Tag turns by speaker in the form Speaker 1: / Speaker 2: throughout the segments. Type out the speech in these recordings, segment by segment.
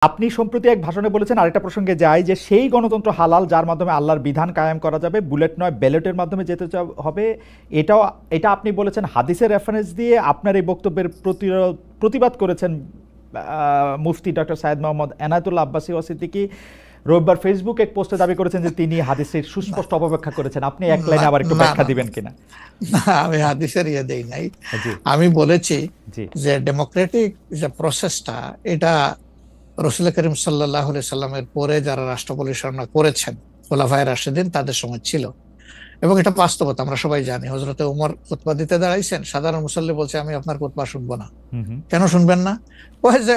Speaker 1: আপনি সম্প্রতি এক ভাষণে বলেছেন, আরেকটা প্রসঙ্গে যাই, যে সেই গণতন্ত্র হালাল যার মাধ্যমে আল্লাহর বিধান কায়েম করা যাবে, বুলেট নয় ব্যালটের মাধ্যমে যেতে হবে। এটা আপনি বলেছেন হাদিসের রেফারেন্স দিয়ে। আপনার এই বক্তব্যের প্রতিবাদ করেছেন মুফতি ডক্টর সাইয়েদ মোহাম্মদ এনায়েতুল্লাহ আব্বাসী ওয়াসিদ্দিকী। রবিবার ফেসবুক এক পোস্টে দাবি করেছেন যে তিনি হাদিসের সুস্পষ্ট অপব্যাখ্যা করেছেন। আপনি এক লাইনে আবার একটু ব্যাখ্যা দিবেন কিনা?
Speaker 2: আমি হাদিসের দেই নাই। আমি বলেছি যে ডেমোক্রেটিক যে প্রসেসটা, এটা রাসূল করিম সাল্লাল্লাহু আলাইহি সাল্লামের পরে যারা রাষ্ট্র পরিচালনা করেছেন খোলাফায়ে রাশিদিন, তাদের সময় ছিল, এবং এটা বাস্তবতা আমরা সবাই জানি। হযরতে ওমর খুতবা দিতে দাঁড়াইছেন, সাধারণ মুসল্লি বলছে আমি আপনার খুতবা শুনবো না। কেন শুনবেন না? ওই যে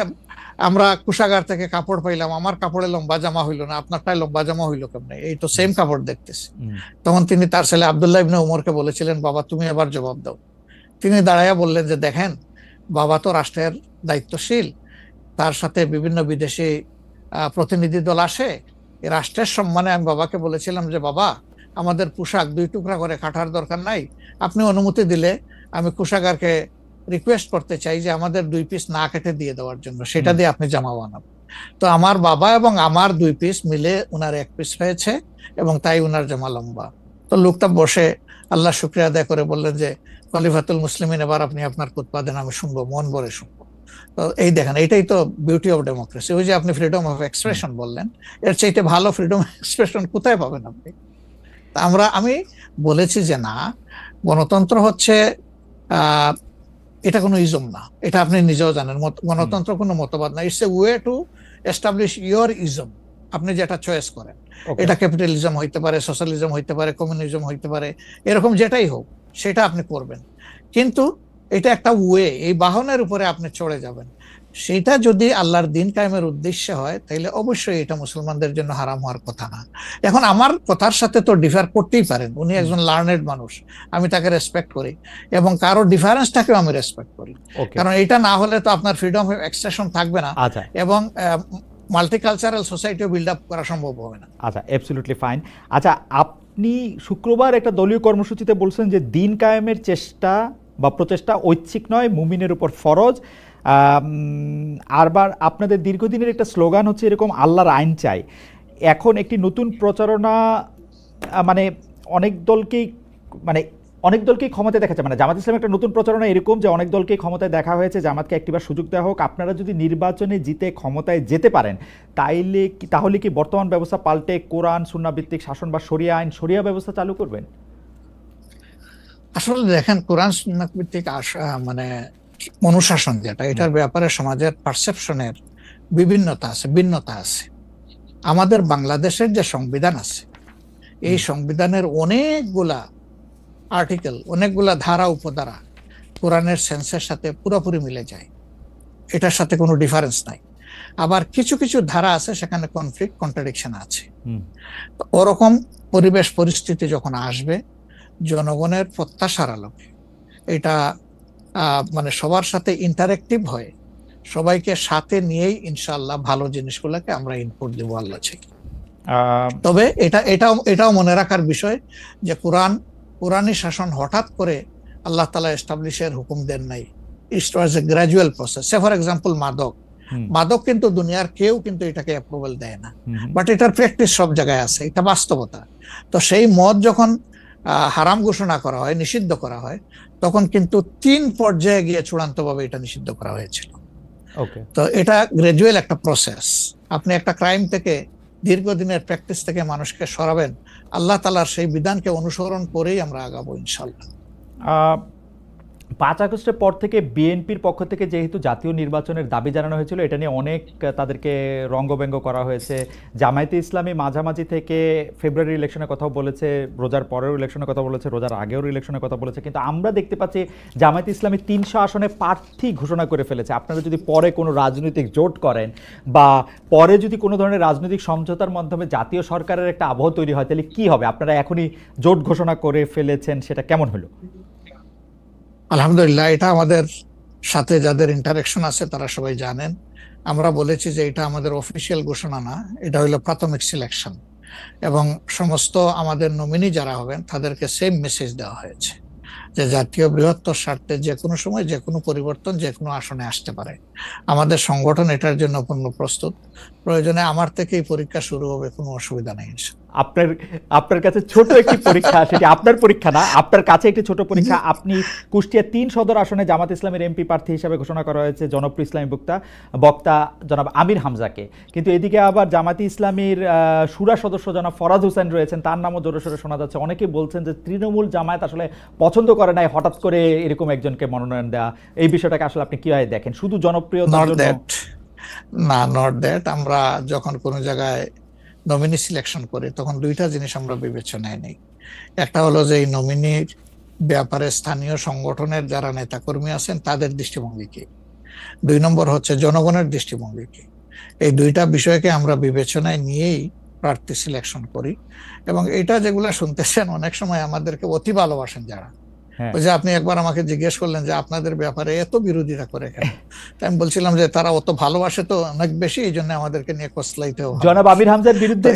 Speaker 2: আমরা কুশাগার থেকে কাপড় পাইলাম, আমার কাপড়ে লম্বা জামা হইলো না, আপনারটাই লম্বা জামা হইলো কেমনে? এই তো সেম কাপড় দেখতেছি। তখন তিনি তার ছেলে আব্দুল্লাহ ইবনে ওমরকে বলেছিলেন, বাবা তুমি এবার জবাব দাও। তিনি দাঁড়াইয়া বললেন যে দেখেন, বাবা তো রাষ্ট্রের দায়িত্বশীল, তার সাথে বিভিন্ন বিদেশি প্রতিনিধি দল আসে, এই রাষ্ট্রের সম্মানে আমি বাবাকে বলেছিলাম যে বাবা আমাদের পোশাক 2 টুকরা করে কাটার দরকার নাই, আপনি অনুমতি দিলে আমি কুশাগারকে রিকোয়েস্ট করতে চাই যে আমাদের 2 পিস না কেটে দিয়ে দেওয়ার জন্য, সেটা দিয়ে আপনি জামা বানাবেন। তো আমার বাবা এবং আমার 2 পিস মিলে উনার 1 পিস হয়েছে, এবং তাই উনার জামা লম্বা। তো লোকটা বসে আল্লাহ শুকরিয়া আদায় করে বললেন যে খলিফাতুল মুসলিমিন, এবার আপনি আপনার খুতবা দেন, আমি শুনবো, মন ভরে শুনবো। তো এই দেখেন, এটাই তো বিউটি অফ ডেমোক্রেসি। ওই যে আপনি ফ্রিডম অফ এক্সপ্রেশন বললেন, এর চাইতে ভালো ফ্রিডম অফ এক্সপ্রেশন কোথায় পাবেন আপনি? আমি বলেছি যে না, গণতন্ত্র হচ্ছে এটা কোনো ইজম না, এটা আপনি নিজেও জানেন। গণতন্ত্র কোনো মতবাদ না, it's a way to establish your ism. আপনি যেটা চয়েস করেন, এটা ক্যাপিটালিজম হইতে পারে, সোশ্যালিজম হইতে পারে, কমিউনিজম হইতে পারে, এরকম যেটাই হোক সেটা আপনি করবেন। কিন্তু এটা একটা ওয়ে, এই বাহনের উপরে আপনি চড়ে যাবেন। সেটা যদি আল্লাহর দিন কায়েমের উদ্দেশ্যে হয়, তাহলে অবশ্যই এটা মুসলমানদের জন্য হারাম হওয়ার কথা না। এখন আমার কথার সাথে তো ডিফার করতেই পারেন, উনি একজন লার্নেড মানুষ, আমি তাকে রেসপেক্ট করি, এবং কারো ডিফারেন্সটাকেও আমি রেসপেক্ট করি, কারণ এটা না হলে তো আপনার ফ্রিডম অফ এক্সপ্রেশন থাকবে না, এবং মাল্টিকালচারাল সোসাইটিও বিল্ড আপ করা সম্ভব হবে না।
Speaker 1: আচ্ছা, অ্যাবসলিউটলি ফাইন। আচ্ছা, আপনি শুক্রবার একটা দলীয় কর্মসূচিতে বলছেন যে দিন কায়েমের চেষ্টা বা প্রচেষ্টা ঐচ্ছিক নয়, মুমিনের উপর ফরজ। আরবার আপনাদের দীর্ঘদিনের একটা স্লোগান হচ্ছে এরকম, আল্লাহর আইন চাই। এখন একটি নতুন প্রচারণা, মানে অনেক দলকেই ক্ষমতায় দেখা যায়, মানে জামাত ইসলাম একটা নতুন প্রচারণা এরকম যে অনেক দলকেই ক্ষমতায় দেখা হয়েছে, জামাতকে একটিবার সুযোগ দেওয়া হোক, আপনারা যদি নির্বাচনে জিতে ক্ষমতায় যেতে পারেন তাহলে কি বর্তমান ব্যবস্থা পাল্টে কোরআন সুন্নাহ ভিত্তিক শাসন বা শরিয়া আইন, শরিয়া ব্যবস্থা চালু করবেন?
Speaker 2: আসলে দেখেন, কোরআন সুন্নাহ ভিত্তিক মানে অনুশাসন যেটা, এটার ব্যাপারে সমাজের পারসেপশনের ভিন্নতা আছে। আমাদের বাংলাদেশের যে সংবিধান আছে, এই সংবিধানের অনেকগুলা আর্টিকেল, অনেকগুলা ধারা উপধারা কোরআনের সেন্সের সাথে পুরোপুরি মিলে যায়, এটার সাথে কোনো ডিফারেন্স নাই। আবার কিছু কিছু ধারা আছে সেখানে কনফ্লিক্ট, কন্ট্রাডিকশন আছে। ওরকম পরিবেশ পরিস্থিতি যখন আসবে, জনগণের প্রত্যাশার আলোকে এটা মানে সবার সাথে ইন্টারেক্টিভ হয়, সবাইকে সাথে নিয়েই ইনশাআল্লাহ ভালো জিনিসগুলোকে আমরা ইনপুট দেব আল্লাহ থেকে। তবে এটাও মনে রাখার বিষয় যে কোরআনী শাসন হঠাৎ করে আল্লাহ তাআলা এস্টাবলিশের হুকুম দেন নাই, it was a gradual process. For example মাদক কিন্তু দুনিয়ার কেউ কিন্তু এটাকে অ্যাপ্রুভাল দেয় না, বাট এটার প্র্যাকটিস সব জায়গায় আছে, এটা বাস্তবতা। তো সেই মদ যখন হারাম ঘোষণা করা হয়, নিষিদ্ধ করা হয়, তখন কিন্তু 3 পর্যায়ে গিয়ে চূড়ান্তভাবে এটা নিষিদ্ধ করা হয়েছিল। তো এটা গ্রাজুয়াল একটা প্রসেস। আপনি একটা ক্রাইম থেকে, দীর্ঘদিনের প্র্যাকটিস থেকে মানুষকে সরাবেন, আল্লাহ তাআলার সেই বিধানকে অনুসরণ করেই আমরা আগাবো ইনশাআল্লাহ।
Speaker 1: 5 আগস্টের পর থেকে বিএনপির পক্ষ থেকে যেহেতু জাতীয় নির্বাচনের দাবি জানানো হয়েছিল, এটা নিয়ে অনেক তাদেরকে রঙ্গব্যঙ্গ করা হয়েছে। জামায়াতে ইসলামী মাঝামাঝি থেকে ফেব্রুয়ারি ইলেকশনের কথাও বলেছে, রোজার পরেও ইলেকশনের কথা বলেছে, রোজার আগেও ইলেকশনের কথা বলেছে, কিন্তু আমরা দেখতে পাচ্ছি জামায়াতে ইসলামী 300 আসনে প্রার্থী ঘোষণা করে ফেলেছে। আপনারা যদি পরে কোনো রাজনৈতিক জোট করেন বা পরে যদি কোনো ধরনের রাজনৈতিক সমঝোতার মাধ্যমে জাতীয় সরকারের একটা আবহ তৈরি হয়, তাহলে কি হবে? আপনারা এখনই জোট ঘোষণা করে ফেলেছেন, সেটা কেমন হলো?
Speaker 2: আলহামদুলিল্লাহ, এটা আমাদের সাথে যাদের ইন্টারেকশন আছে তারা সবাই জানেন। আমরা বলেছি যে এটা আমাদের অফিসিয়াল ঘোষণা না, এটা হলো প্রাথমিক সিলেকশন, এবং সমস্ত আমাদের নমিনি যারা হবেন তাদেরকে সেম মেসেজ দেওয়া হয়েছে। যে জাতীয় বৃহত্তর স্বার্থে যে কোনো সময় যে কোনো পরিবর্তন যে কোনো আসনে আসতে পারে। আমাদের সংগঠন এটার জন্য পূর্ণ প্রস্তুত। প্রয়োজনে আমার থেকেই পরীক্ষা শুরু হবে, কোনো অসুবিধা নেই।
Speaker 1: আপনার আপনার কাছে ছোট একটি পরীক্ষা, সেটি আপনার পরীক্ষা না, আপনার কাছে একটি ছোট পরীক্ষা। আপনি কুষ্টিয়া ৩ সদর আসনে জামাত ইসলামের এমপি প্রার্থী হিসেবে ঘোষণা করা হয়েছে জনপ্রিয় ইসলামী বক্তা জনাব আমির হামজাকে, কিন্তু এদিকে আবার জামাতি ইসলামীর শুরা সদস্য জনাব ফরাদ হোসেন রয়েছেন, তার নামও জোরে সোরে শোনা যাচ্ছে। অনেকে বলছেন যে তৃণমূল জামায়াত আসলে পছন্দ করে নাই হঠাৎ করে এরকম একজনকে মনোনয়ন দেওয়া। এই বিষয়টাকে আসলে আপনি কিভাবে দেখেন? শুধু জনপ্রিয়তার জন্য
Speaker 2: না, নট দ্যাট। আমরা যখন কোনো জায়গায় নমিনি সিলেকশন করি তখন দুইটা জিনিস আমরা বিবেচনায় নেই। একটা হলো যে এই নমিনির ব্যাপারে স্থানীয় সংগঠনের যারা নেতাকর্মী আছেন তাদের দৃষ্টিভঙ্গি কি, 2 নম্বর হচ্ছে জনগণের দৃষ্টিভঙ্গি কি। এই দুইটা বিষয়কে আমরা বিবেচনায় নিয়েই প্রার্থী সিলেকশন করি। এবং এটা যেগুলো শুনতেছেন, অনেক সময় আমাদেরকে অতি ভালোবাসেন যারা, ওই যে আপনি একবার আমাকে জিজ্ঞেস করলেন যে আপনাদের ব্যাপারে এত বিরোধিতা করে কেন, আমি বলছিলাম যে তারা অত ভালোবাসে তো অনেক বেশি, এই জন্য আমাদেরকে নিয়ে কসলাইতেও।
Speaker 1: জনাব আমির হামজার বিরুদ্ধে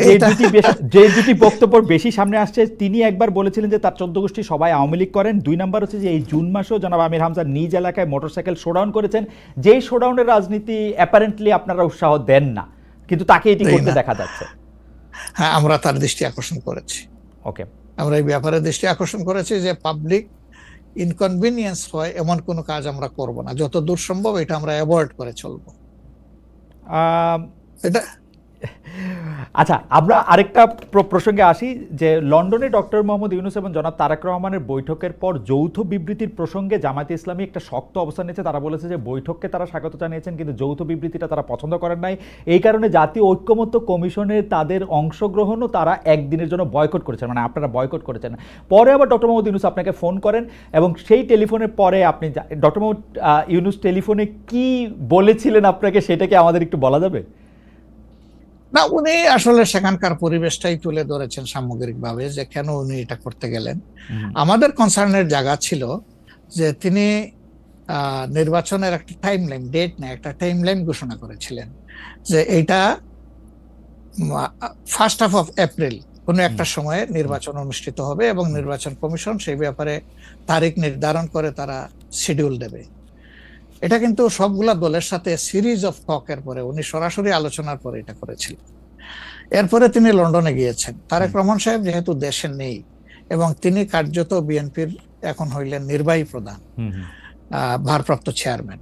Speaker 1: যে দুটি বক্তব্য বেশি সামনে আসছে, তিনি একবার বলেছিলেন যে তার 14 গোষ্ঠী সবাই আওয়ামী লীগ করেন। 2 নাম্বার হচ্ছে যে এই জুন মাসেও জনাব আমির হামজা নিজ এলাকায় মোটরসাইকেল শোডাউন করেছেন, যেই শোডাউনের রাজনীতি অ্যাপারেন্টলি আপনারা উৎসাহ দেন না, কিন্তু তাকে এটি করতে দেখা যাচ্ছে।
Speaker 2: হ্যাঁ, আমরা তার দৃষ্টি আকর্ষণ করেছি।
Speaker 1: ওকে,
Speaker 2: আমরা এই ব্যাপারে দৃষ্টি আকর্ষণ করেছি যে পাবলিক ইনকনভিনিয়েন্স হয় এমন কোনো কাজ আমরা করব না, যত দূর সম্ভব এটা আমরা অ্যাভয়েড করে চলবো। এটা
Speaker 1: আচ্ছা, আমরা আরেকটা প্রসঙ্গে আসি যে লন্ডনে ডক্টর মোহাম্মদ ইউনূস এবং জনাব তারেক রহমানের বৈঠকের পর যৌথ বিবৃতির প্রসঙ্গে জামায়াতে ইসলামী একটা শক্ত অবস্থান নিয়েছে। তারা বলেছে যে বৈঠককে তারা স্বাগত জানিয়েছেন, কিন্তু যৌথ বিবৃতিটা তারা পছন্দ করেন নাই। এই কারণে জাতীয় ঐক্যমত্য কমিশনে তাদের অংশগ্রহণও তারা একদিনের জন্য বয়কট করেছেন, মানে আপনারা বয়কট করেছেন। পরে আবার ডক্টর মোহাম্মদ ইউনূস আপনাকে ফোন করেন এবং সেই টেলিফোনের পরে আপনি ডক্টর মোহাম্মদ ইউনূস টেলিফোনে কি বলেছিলেন আপনাকে, সেটাকে আমাদের একটু বলা যাবে?
Speaker 2: না, উনি আসলে সেখানকার পরিবেশটাই তুলে ধরেছেন সামগ্রিকভাবে যে কেন উনি এটা করতে গেলেন। আমাদের কনসার্নের জায়গা ছিল যে তিনি নির্বাচনের একটা টাইমলাইন, ডেট না, একটা টাইমলাইন ঘোষণা করেছিলেন যে এইটা ফার্স্ট হাফ অফ এপ্রিল কোনো একটা সময়ে নির্বাচন অনুষ্ঠিত হবে এবং নির্বাচন কমিশন সেই ব্যাপারে তারিখ নির্ধারণ করে তারা শিডিউল দেবে। এটা কিন্তু সবগুলা দলের সাথে সিরিজ অফ টকের পরে, উনি সরাসরি আলোচনার পরে এটা করেছিলেন। এরপরে তিনি লন্ডনে গিয়েছেন। তারেক রহমান সাহেব যেহেতু দেশে নেই এবং তিনি কার্যত বিএনপির এখন হইলেন নির্বাহী প্রধান, ভারপ্রাপ্ত চেয়ারম্যান,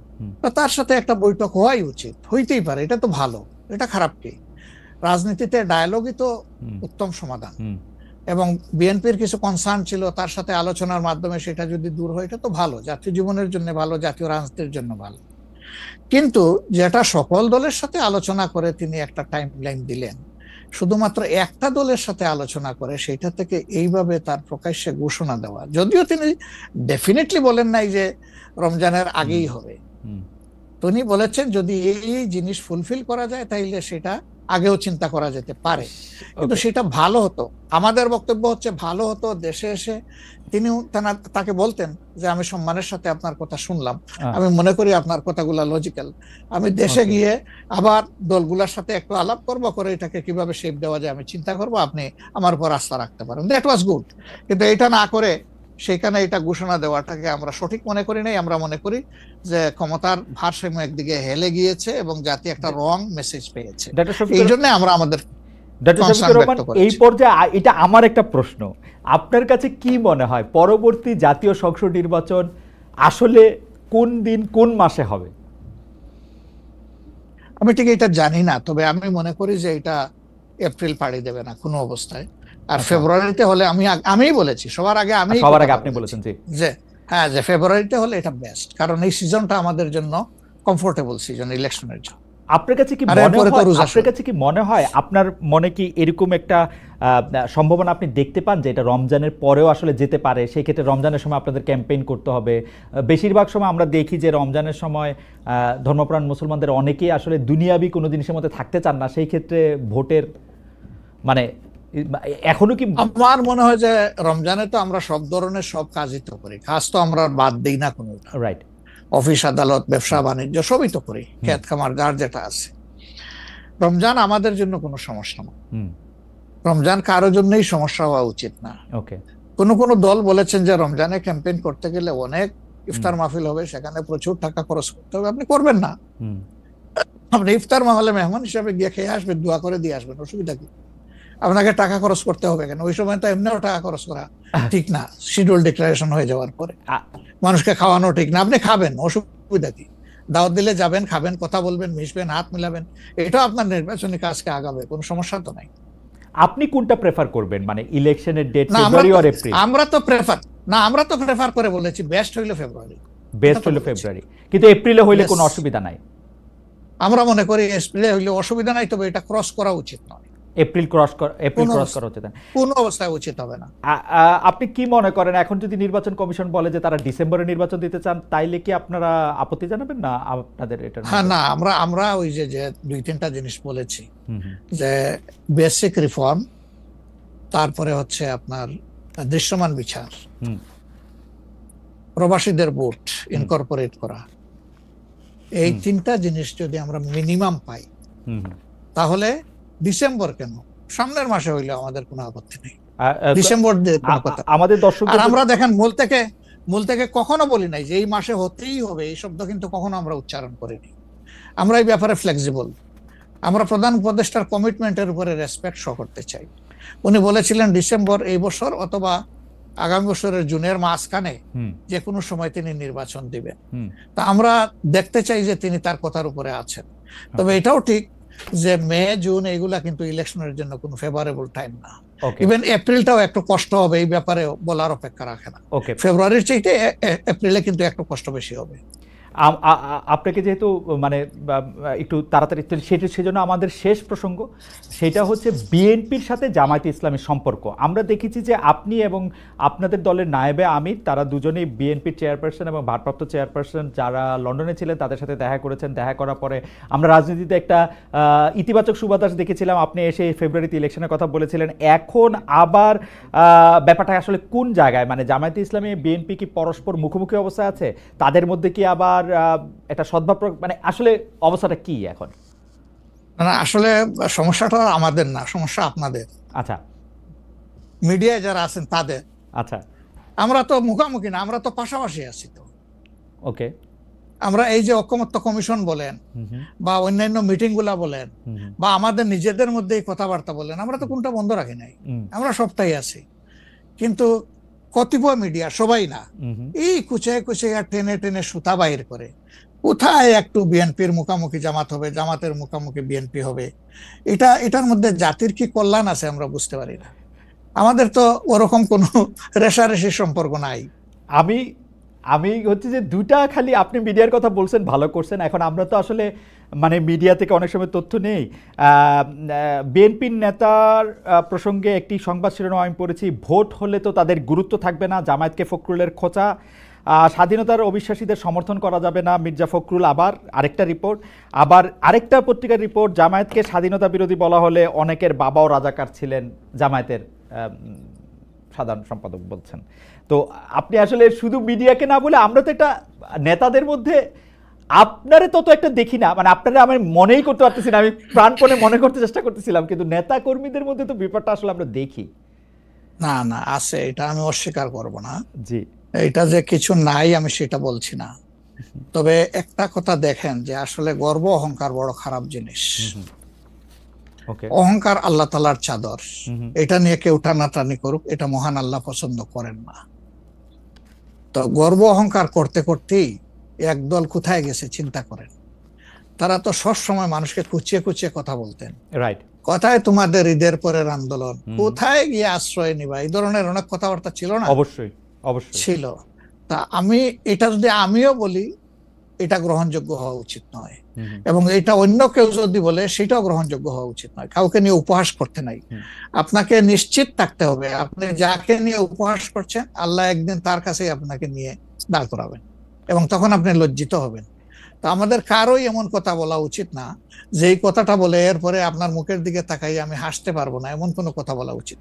Speaker 2: তার সাথে একটা বৈঠক হওয়াই উচিত, হইতেই পারে, এটা তো ভালো, এটা খারাপ কি? রাজনীতিতে ডায়ালগই তো উত্তম সমাধান। এবং বিএনপির কিছু কনসার্ন ছিল, তার সাথে আলোচনার মাধ্যমে সেটা যদি দূর হয় এটা তো ভালো, জাতীয় জীবনের জন্য ভালো, জাতীয় রাজনীতির জন্য ভালো। কিন্তু যেটা সকল দলের সাথে আলোচনা করে তিনি একটা টাইমলাইন দিলেন, শুধুমাত্র একটা দলের সাথে আলোচনা করে সেটা থেকে এইভাবে তার প্রকাশ্যে ঘোষণা দেওয়া, যদিও তিনি ডেফিনেটলি বলেন নাই যে রমজানের আগেই হবে, তিনি বলেছেন যদি এই জিনিস ফুলফিল করা যায় তাইলে সেটা আগেও চিন্তা করা যেতে পারে, কিন্তু সেটা ভালো হতো। আমাদের বক্তব্য হচ্ছে ভালো হতো দেশে এসে তিনি তাকে বলতেন যে আমি সম্মানের সাথে আপনার কথা শুনলাম, আমি মনে করি আপনার কথাগুলো লজিক্যাল, আমি দেশে গিয়ে আবার দলগুলোর সাথে একটু আলাপ করবো, করে এটাকে কিভাবে শেপ দেওয়া যায় আমি চিন্তা করবো, আপনি আমার উপর আস্থা রাখতে পারেন। That was good. কিন্তু এটা না করে সেখানে এটা ঘোষণা দেওয়াটাকে আমরা সঠিক মনে করি নাই। আমরা মনে করি যে ক্ষমতার ভারসাম্য একদিকে হেলে গিয়েছে এবং জাতি একটা রং মেসেজ পেয়েছে, এই জন্য আমরা আমাদের
Speaker 1: এই পর্যায়ে। এটা আমার একটা প্রশ্ন, আপনার কাছে কি মনে হয় পরবর্তী জাতীয় সংসদ নির্বাচন আসলে কোন দিন কোন মাসে হবে?
Speaker 2: আমি ঠিক এটা জানি না, তবে আমি মনে করি যে এটা এপ্রিল পাড়ি দেবে না কোনো অবস্থায়। আর ফেব্রুয়ারিতে হলে আমি বলেছি সবার আগে,
Speaker 1: আপনি বলেছেন
Speaker 2: যে হ্যাঁ, যে ফেব্রুয়ারিতে হলে এটা বেস্ট, কারণ এই সিজনটা আমাদের জন্য কমফোর্টেবল সিজন ইলেকশনের জন্য।
Speaker 1: আপনার কাছে কি মনে হয় আপনার মনে কি এরকম একটা সম্ভাবনা আপনি দেখতে পান যে এটা রমজানের পরেও আসলে যেতে পারে? সেই ক্ষেত্রে রমজানের সময় আপনাদের ক্যাম্পেইন করতে হবে। বেশিরভাগ সময় আমরা দেখি যে রমজানের সময় ধর্মপ্রাণ মুসলমানদের অনেকেই আসলে দুনিয়াবি কোনো জিনিসের মধ্যে থাকতে চান না, সেই ক্ষেত্রে ভোটের মানে এখনো কি?
Speaker 2: আমার মনে হয় যে রমজানে তো আমরা সব ধরনের সব কাজই তো করি, কাজ তো আমরা বাদ দিই না কোনো, রাইট? অফিস আদালত ব্যবসা বাণিজ্য সবই তো করি, খেত খামার যার যেটা আছে। রমজান আমাদের জন্য কোনো সমস্যা না, রমজান কারোর জন্যই সমস্যা হওয়া উচিত না।
Speaker 1: ওকে,
Speaker 2: কোন কোন দল বলেছেন যে রমজানে ক্যাম্পেইন করতে গেলে অনেক ইফতার মাহফিল হবে, সেখানে প্রচুর টাকা খরচ করতে হবে, আপনি করবেন না। আপনি ইফতার মাহফিলে মেহমান হিসাবে গিয়ে খেয়ে আসবেন, দোয়া করে দিয়ে আসবেন, অসুবিধা কি? আপনাকে টাকা খরচ করতে হবে কেন? ওই সময় তো এমনিও টাকা খরচ করা ঠিক না, শিডিউল ডিক্লারেশন হয়ে যাওয়ার পরে মানুষকে খাওয়ানো ঠিক না। আপনি খাবেন, অসুবিধা কি? দাওয়াত দিলে যাবেন, খাবেন, কথা বলবেন, মিশবেন, হাত মিলাবেন, এটা আপনার নির্বাচনী কাজকে আগাবে, কোনো সমস্যা তো নাই।
Speaker 1: আপনি কোনটা প্রেফার করবেন, মানে ইলেকশনের ডেট ফেব্রুয়ারি অর এপ্রিল?
Speaker 2: আমরা তো প্রেফার করে বলেছি বেস্ট হইলো ফেব্রুয়ারি,
Speaker 1: বেস্ট হইলো ফেব্রুয়ারি, কিন্তু এপ্রিলে হইলে কোনো অসুবিধা নাই।
Speaker 2: আমরা মনে করি এপ্রিলে হইলে অসুবিধা নাই, তবে এটা ক্রস করা উচিত নয়।
Speaker 1: এপ্রিল ক্রস করা উচিত না,
Speaker 2: কোন অবস্থায় উচিত হবে না।
Speaker 1: আপনি কি মনে করেন, এখন যদি নির্বাচন কমিশন বলে যে তারা ডিসেম্বরে নির্বাচন দিতে চান, তাইলে কি আপনারা আপত্তি জানাবেন না আপনাদের এটা?
Speaker 2: হ্যাঁ, না, আমরা ওই যে 2-3টা জিনিস বলেছি, যে বেসিক রিফর্ম, তারপরে হচ্ছে আপনার দৃশ্যমান বিচার, প্রবাসীদের ভোট ইনকর্পোরেট করা, এই 3টা জিনিস যদি আমরা মিনিমাম পাই, তাহলে ডিসেম্বর কেন, সামনের মাসে হইলে আমাদের কোনো আপত্তি নেই। ডিসেম্বর আমাদের দর্শক, আর আমরা দেখেন মূল থেকে কখনো বলি নাই যে এই মাসে হতেই হবে, এই শব্দ কিন্তু কখনো আমরা উচ্চারণ করিনি। আমরা এই ব্যাপারে ফ্লেক্সিবল। আমরা প্রধান উপদেষ্টার কমিটমেন্টের উপরে রেসপেক্ট শো করতে চাই। উনি বলেছিলেন ডিসেম্বর এই বছর অথবা আগামী বছরের জুনের মাঝখানে যে কোনো সময় তিনি নির্বাচন দিবেন। তা আমরা দেখতে চাই যে তিনি তার কথার উপরে আছেন। তবে এটাও ঠিক যে মে জুন এইগুলা কিন্তু ইলেকশনের জন্য কোনো ফেভারেবল টাইম না। ইভেন এপ্রিলটাও একটু কষ্ট হবে, এই ব্যাপারে বলার অপেক্ষা রাখে না। ফেব্রুয়ারির চাইতে এপ্রিলে কিন্তু একটু কষ্ট বেশি হবে।
Speaker 1: আপনাকে যেহেতু মানে একটু তাড়াতাড়ি, সেজন্য আমাদের শেষ প্রসঙ্গ সেটা হচ্ছে বিএনপির সাথে জামায়াতে ইসলামের সম্পর্ক। আমরা দেখেছি যে আপনি এবং আপনাদের দলের নায়েবে আমির, তারা দুজনেই বিএনপির চেয়ারপারসন এবং ভারপ্রাপ্ত চেয়ারপারসন যারা লন্ডনে ছিলেন তাদের সাথে দেখা করেছেন। দেখা করার পরে আমরা রাজনীতিতে একটা ইতিবাচক সুবাতাস দেখেছিলাম। আপনি এসে ফেব্রুয়ারিতে ইলেকশনের কথা বলেছিলেন। এখন আবার ব্যাপারটা আসলে কোন জায়গায়, মানে জামায়াতে ইসলামী বিএনপি কি পরস্পর মুখোমুখি অবস্থায় আছে? তাদের মধ্যে কি আবার একটা সদ্ভাব, মানে আসলে অবস্থাটা কি এখন?
Speaker 2: না, আসলে সমস্যাটা আমাদের না, সমস্যা আপনাদের।
Speaker 1: আচ্ছা,
Speaker 2: মিডিয়ায় যারা আছেন তাদের।
Speaker 1: আচ্ছা,
Speaker 2: আমরা তো মুখোমুখি না, আমরা তো পাশাপাশি আছি। তো
Speaker 1: ওকে,
Speaker 2: আমরা এই যে ঐকমত্য কমিশন বলেন বা অন্যান্য মিটিং গুলা বলেন বা আমাদের নিজেদের মধ্যে কথাবার্তা বলেন, আমরা তো কোনটা বন্ধ রাখি নাই, আমরা সবটাই আছি। কিন্তু কতিপয় মিডিয়া, সবাই না, এই কুচায় কুচাইয়া টেনে টেনে সুতা বাইর করে কোথায় একটু বিএনপির মুখামুখি জামাত হবে, জামাতের মুখামুখি বিএনপি হবে। এটার মধ্যে জাতির কি কল্যাণ আছে আমরা বুঝতে পারি না। আমাদের তো ওরকম কোনো রেশারেশির সম্পর্ক নাই।
Speaker 1: আমি হচ্ছে যে দুটা, খালি আপনি মিডিয়ার কথা বলছেন, ভালো করছেন। এখন আমরা তো আসলে মানে মিডিয়া থেকে অনেক সময় তথ্য নেই। বিএনপির নেতার প্রসঙ্গে একটি সংবাদ শিরোনাম আমি পড়েছি, ভোট হলে তো তাদের গুরুত্ব থাকবে না, জামায়াতকে ফখরুলের খোঁচা, স্বাধীনতার অবিশ্বাসীদের সমর্থন করা যাবে না, মির্জা ফখরুল। আবার আরেকটা রিপোর্ট, আবার আরেকটা পত্রিকার রিপোর্ট, জামায়াতকে স্বাধীনতা বিরোধী বলা হলে অনেকের বাবাও রাজাকার ছিলেন, জামায়াতের সাধারণ সম্পাদক বলছেন। তো আপনি আসলে শুধু মিডিয়াকে না বলে, আমরা তো একটা নেতাদের মধ্যে আপনারে তত একটা দেখি না, মানে আপনারা আমি মনেই করতে পারতেছি না, আমি প্রাণপণে মনে করতে চেষ্টা করতেছিলাম, কিন্তু নেতা কর্মীদের মধ্যে তো ব্যাপারটা আসলে আমরা দেখি
Speaker 2: না। না, আছে, এটা আমি অস্বীকার করব না।
Speaker 1: জি,
Speaker 2: এটা যে কিছু নাই আমি সেটা বলছি না। তবে একটা কথা দেখেন যে আসলে গর্ব অহংকার বড় খারাপ জিনিস। অহংকার আল্লাহ তাআলার চাদর, এটা নিয়ে কেউ টানাটানি করুক, এটা মহান আল্লাহ পছন্দ করেন না। তো গর্ব অহংকার করতে করতেই একদল কোথায় গেছে চিন্তা করেন। তারা তো সব সময় মানুষকে কুচিয়ে কুচিয়ে কথা বলতেন, রাইট? কোথায় তোমাদের ঈদের পরের আন্দোলন, কোথায় গিয়ে আশ্রয় নিবা, এই ধরনের অনেক কথাবার্তা ছিল না?
Speaker 1: অবশ্যই অবশ্যই
Speaker 2: ছিল। তা এটা যদি আমিও বলি, এটা গ্রহণযোগ্য হওয়া উচিত নয়, এবং এটা অন্য কেউ যদি বলে সেটাও গ্রহণযোগ্য হওয়া উচিত নয়। কাউকে নিয়ে উপহাস করতে নাই। আপনাকে নিশ্চিত থাকতে হবে আপনি যাকে নিয়ে উপহাস করছেন, আল্লাহ একদিন তার কাছেই আপনাকে নিয়ে দাঁড় করাবেন, এবং তখন আপনি লজ্জিত হবেন। তো আমাদের কারোই এমন কথা বলা উচিত না যে এই কথাটা বলে এরপরে আপনার মুখের দিকে তাকাই আমি হাসতে পারবো না, এমন কোনো কথা বলা উচিত।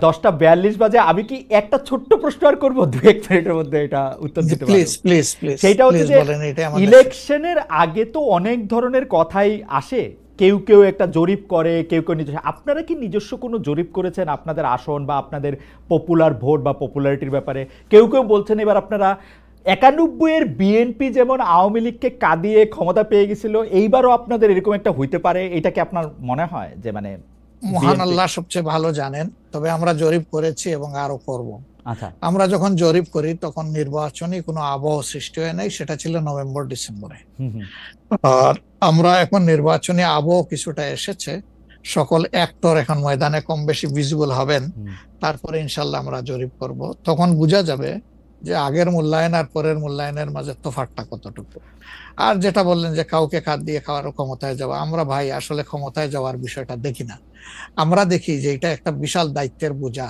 Speaker 1: 10:42 বাজে, আমি কি একটা ছোট্ট প্রশ্ন আর করবো 2-1 মিনিটের মধ্যে, এটা উত্তর দিতে পারবো?
Speaker 2: Please please please.
Speaker 1: সেটা হচ্ছে যে ইলেকশনের আগে তো অনেক ধরনের কথাই আসে কেউ কেউ একটা জরিপ করে, কেউ কেউ নিজস্ব। আপনারা কি নিজস্ব কোনো জরিপ করেছেন আপনাদের আসন বা আপনাদের পপুলার ভোট বা পপুলারিটির ব্যাপারে? কেউ কেউ বলছেন এবার আপনারা 91-এর বিএনপি যেমন আওয়ামী লীগকে কাঁদিয়ে ক্ষমতা পেয়ে গেছিল, এইবারও আপনাদের এরকম একটা হইতে পারে, এটা কি আপনার মনে হয় যে মানে?
Speaker 2: মহান আল্লাহ সবচেয়ে ভালো জানেন, তবে আমরা জরিপ করেছি এবং আরো করব।
Speaker 1: আচ্ছা,
Speaker 2: আমরা যখন জরিপ করি তখন নির্বাচনী কোনো আবহ সৃষ্টি হয় নাই, সেটা ছিল নভেম্বর ডিসেম্বরে। আর আমরা এখন নির্বাচনী আবহ কিছুটা এসেছে, সকল অ্যাক্টর এখন ময়দানে কম বেশি ভিজিবল হবেন, তারপরে ইনশাল্লাহ আমরা জরিপ করব। তখন বোঝা যাবে যে আগের মূল্যায়ন আর পরের মূল্যায়নের মাঝে তফাৎটা কতটুকু। আর যেটা বললেন যে কাউকে কাঁদ দিয়ে খাওয়ার ক্ষমতায় যাওয়া, আমরা ভাই আসলে ক্ষমতায় যাওয়ার বিষয়টা দেখি না। আমরা দেখি যে এটা একটা বিশাল দায়িত্বের বোঝা।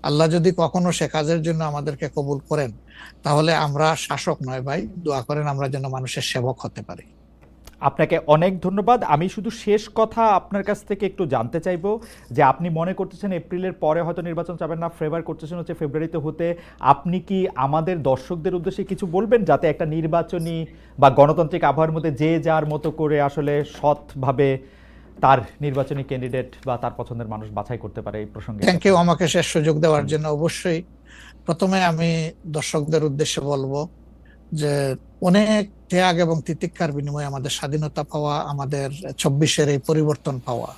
Speaker 2: আল্লাহ যদি কখনো সে কাজের জন্য আমাদেরকে কবুল করেন, তাহলে আমরা শাসক নয় ভাই, দোয়া করেন আমরা যেন মানুষের সেবক হতে পারি।
Speaker 1: আপনাকে অনেক ধন্যবাদ। আমি শুধু শেষ কথা আপনার কাছ থেকে একটু জানতে চাইবো যে আপনি মনে করতেছেন এপ্রিলের পরে হয়তো নির্বাচন চাবেন না, ফেভার করতেছেন হচ্ছে ফেব্রুয়ারিতে হতে। আপনি কি আমাদের দর্শকদের উদ্দেশ্যে কিছু বলবেন যাতে একটা নির্বাচনী বা গণতান্ত্রিক আবহাওয়ার মধ্যে যে যার মতো করে আসলে সৎভাবে তার নির্বাচনী ক্যান্ডিডেট বা তার পছন্দের মানুষ বাছাই করতে পারে? এই প্রসঙ্গে
Speaker 2: থ্যাংক ইউ আমাকে শেষ সুযোগ দেওয়ার জন্য। অবশ্যই প্রথমে আমি দর্শকদের উদ্দেশ্যে বলবো যে অনেক ত্যাগ এবং তিতিক্ষার বিনিময়ে আমাদের স্বাধীনতা পাওয়া, আমাদের 24-এর এই পরিবর্তন পাওয়া,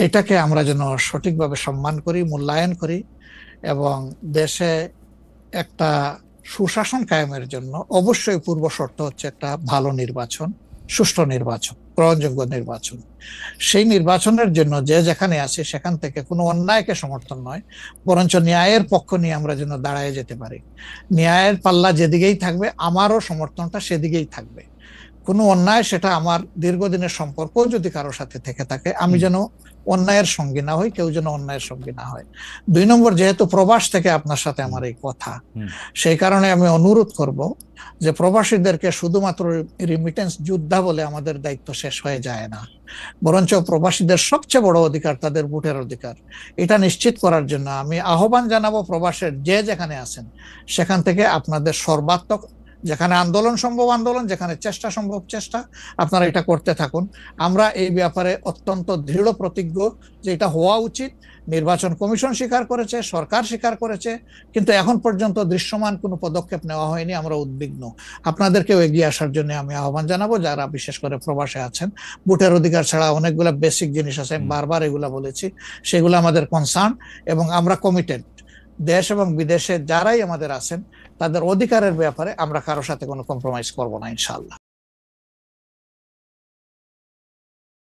Speaker 2: এটাকে আমরা যেন সঠিকভাবে সম্মান করি, মূল্যায়ন করি এবং দেশে একটা সুশাসন কায়েমের জন্য অবশ্যই পূর্ব শর্ত হচ্ছে একটা ভালো নির্বাচন, সুষ্ঠু নির্বাচন, গ্রহণযোগ্য নির্বাচন। সেই নির্বাচনের জন্য যে যেখানে আছে সেখান থেকে কোনো অন্যায়কে সমর্থন নয়, বরঞ্চ ন্যায়ের পক্ষ নিয়ে আমরা যেন দাঁড়ায় যেতে পারি। ন্যায়ের পাল্লা যেদিকেই থাকবে আমারও সমর্থনটা সেদিকেই থাকবে। কোনো অন্যায়, সেটা আমার দীর্ঘদিনের সম্পর্ক যদি কারোর সাথে থেকে থাকে, আমি যেন অন্যায়ের সঙ্গী না হই, কেউ যেন অন্যায়ের সঙ্গী না হয়। 2 নম্বর, যেহেতু প্রবাস থেকে আপনার সাথে আমার এই কথা, সেই কারণে আমি অনুরোধ করব যে প্রবাসীদেরকে শুধুমাত্র রিমিটেন্স যোদ্ধা বলে আমাদের দায়িত্ব শেষ হয়ে যায় না, বরঞ্চ প্রবাসীদের সবচেয়ে বড় অধিকার তাদের ভোটের অধিকার। এটা নিশ্চিত করার জন্য আমি আহ্বান জানাবো প্রবাসের যে যেখানে আছেন সেখান থেকে আপনাদের সর্বাত্মক, যেখানে আন্দোলন সম্ভব আন্দোলন, যেখানে চেষ্টা সম্ভব চেষ্টা, আপনারা এটা করতে থাকুন। আমরা এই ব্যাপারে অত্যন্ত দৃঢ় প্রতিজ্ঞ যে এটা হওয়া উচিত। নির্বাচন কমিশন স্বীকার করেছে, সরকার স্বীকার করেছে, কিন্তু এখন পর্যন্ত দৃশ্যমান কোনো পদক্ষেপ নেওয়া হয়নি। আমরা উদ্বিগ্ন। আপনাদেরকেও এগিয়ে আসার জন্য আমি আহ্বান জানাবো, যারা বিশেষ করে প্রবাসে আছেন। ভোটের অধিকার ছাড়া অনেকগুলো বেসিক জিনিস আছে, আমি বারবার এগুলা বলেছি, সেগুলো আমাদের কনসার্ন এবং আমরা কমিটেড। দেশ এবং বিদেশে যারাই আমাদের আছেন তাদের অধিকারের ব্যাপারে আমরা কারোর সাথে কোনো কম্প্রোমাইজ করব না ইনশাআল্লাহ।